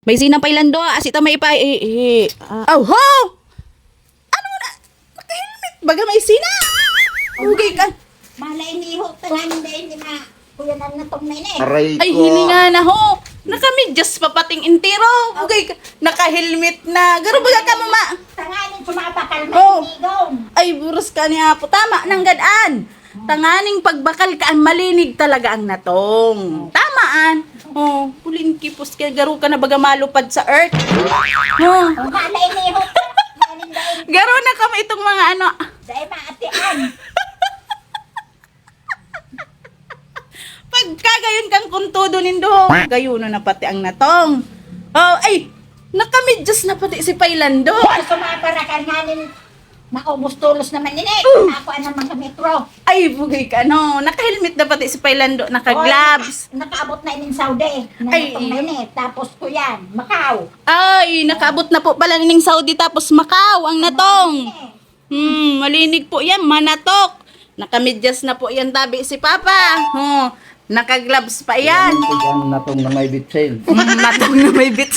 May sinang pailando, asita may pa oh ho! Ano na? Maka-helmet, baga may sina. Okay ka. Malay ni ho, tangan hindi ma. Kuya nang natong na ini. Aray Ay, ko. hininga na ho. Nakamidyas papating intiro. Okay ka. Naka-helmet na. Garo baga ka mama. Tanganin sumapakal Oh. manigong. Ay, buros ka niya po. Tama, nang gadaan. Tanganing pagbakal ka, malinig talaga ang natong. Tamaan. Oh, pulin kipos ka. Garo ka na baga malupad sa earth. Oh. O malay ni ho. Manin dahil Garo na kami itong mga ano. dahil maatian. Pagkagayon kang kuntudo nindo. Gayuno na pati ang natong. Oh, ay, nakamidyas na pati si Pailando. Sumaparakan nganin. Maubos tulos naman ini. Ako naman sa metro. Ay, bugay ka, no. Naka-helmet na pati si Pailando. Naka-gloves. Nakaabot na ini Saudi. Ay. Nanatong na ini. Tapos ko yan. Macau. Ay, nakaabot na po pala ning Saudi tapos Macau ang natong. Malinig po yan, manatok. Nakamidyas na po yan tabi si Papa. Oh, naka-gloves pa yan. Yan natong na may bitsin. Natong na may bit.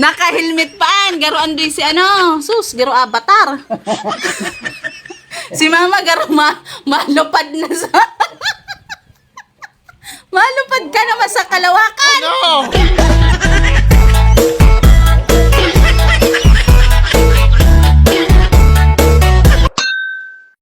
Naka-helmet pa. Garo andoy si ano. Sus, garo avatar. Si Mama garo malupad na sa... malupad ka naman sa kalawakan.